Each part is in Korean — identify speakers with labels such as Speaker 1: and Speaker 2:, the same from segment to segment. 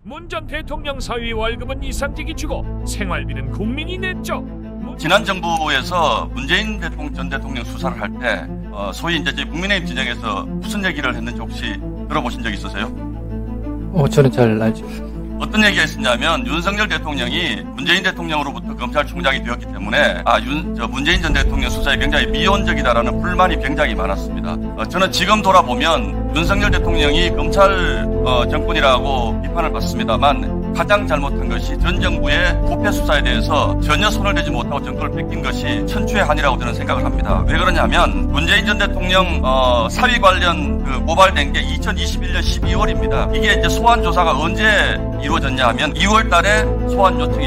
Speaker 1: 문 전 대통령 사위 월급은 이상직이 주고 생활비는 국민이 냈죠.
Speaker 2: 지난 정부에서 문재인 전 대통령 수사를 할 때 소위 이제 국민의힘 진영에서 무슨 얘기를 했는지 혹시 들어보신 적 있으세요?
Speaker 3: 저는 잘 알죠.
Speaker 2: 어떤 얘기가 있었냐면 윤석열 대통령이 문재인 대통령으로부터 검찰총장이 되었기 때문에 문재인 전 대통령 수사에 굉장히 미온적이다라는 불만이 굉장히 많았습니다. 저는 지금 돌아보면 윤석열 대통령이 검찰 정권이라고 비판을 받습니다만 가장 잘못한 것이 전 정부의 부패 수사에 대해서 전혀 손을 대지 못하고 정권을 뺏긴 것이 천추의 한이라고 저는 생각을 합니다. 왜 그러냐면 문재인 전 대통령 사위 관련 고발된 게 2021년 12월입니다. 이게 이제 소환 조사가 언제 이루어졌냐 하면 2월 달에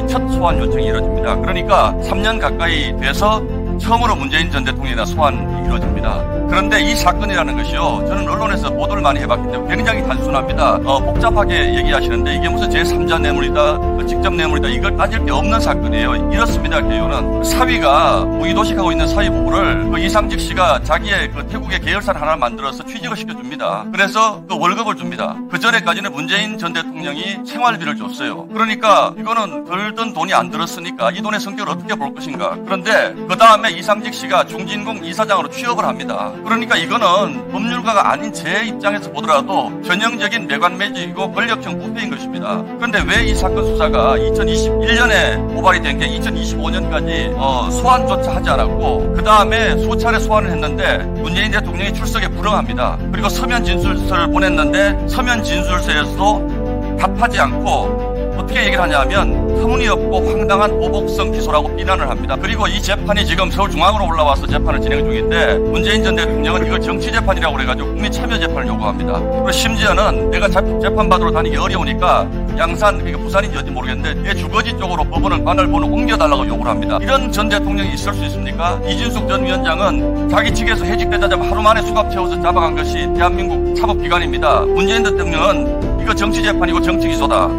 Speaker 2: 첫 소환 요청이 이루어집니다. 그러니까 3년 가까이 돼서 처음으로 문재인 전 대통령이나 소환이 이루어집니다. 그런데 이 사건이라는 것이요, 저는 언론에서 보도를 많이 해봤기 때문에 굉장히 단순합니다. 복잡하게 얘기하시는데 이게 무슨 제3자 뇌물이다, 직접 뇌물이다, 이걸 따질 게 없는 사건이에요. 이렇습니다. 개요는 사위가 무기도식하고 있는 사위 부부를 이상직 씨가 자기의 태국의 계열사를 하나 만들어서 취직을 시켜줍니다. 그래서 월급을 줍니다. 그 전에까지는 문재인 전 대통령이 생활비를 줬어요. 그러니까 이거는 들던 돈이 안 들었으니까 이 돈의 성격을 어떻게 볼 것인가. 그런데 그 다음에 이상직 씨가 중진공 이사장으로 취업을 합니다. 그러니까 이거는 법률가가 아닌 제 입장에서 보더라도 전형적인 매관매직이고 권력형 부패인 것입니다. 그런데 왜 이 사건 수사가 2021년에 고발이 된 게 2025년까지 소환조차 하지 않았고 그 다음에 수차례 소환을 했는데 문재인 대통령이 출석에 불응합니다. 그리고 서면 진술서를 보냈는데 서면 진술서에서도 답하지 않고 어떻게 얘기를 하냐면 터무니없고 황당한 보복성 기소라고 비난을 합니다. 그리고 이 재판이 지금 서울중앙으로 올라와서 재판을 진행 중인데 문재인 전 대통령은 이걸 정치재판이라고 그래가지고 국민참여재판을 요구합니다. 그리고 심지어는 내가 재판받으러 다니기 어려우니까 양산, 그러니까 부산인지 어딘지 모르겠는데 내 주거지 쪽으로 법원을 관할본을 옮겨달라고 요구를 합니다. 이런 전 대통령이 있을 수 있습니까? 이진숙 전 위원장은 자기 측에서 해직되자마자 하루 만에 수갑 채워서 잡아간 것이 대한민국 사법기관입니다. 문재인 대통령은 이거 정치재판이고 정치기소다.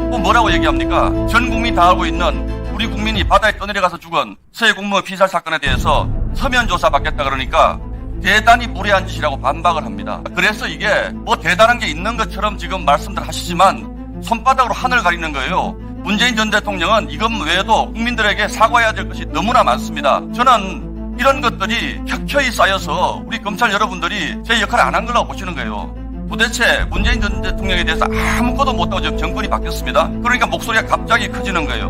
Speaker 2: 뭐라고 얘기합니까? 전 국민이 다 알고 있는 우리 국민이 바다에 떠내려가서 죽은 서해 공무원 피살 사건에 대해서 서면 조사 받겠다 그러니까 대단히 무례한 짓이라고 반박을 합니다. 그래서 이게 뭐 대단한 게 있는 것처럼 지금 말씀들 하시지만 손바닥으로 하늘 가리는 거예요. 문재인 전 대통령은 이것 외에도 국민들에게 사과해야 될 것이 너무나 많습니다. 저는 이런 것들이 켜켜이 쌓여서 우리 검찰 여러분들이 제 역할을 안 한 거라고 보시는 거예요. 도대체 문재인 전 대통령에 대해서 아무것도 못하고 지금 정권이 바뀌었습니다. 그러니까 목소리가 갑자기 커지는 거예요.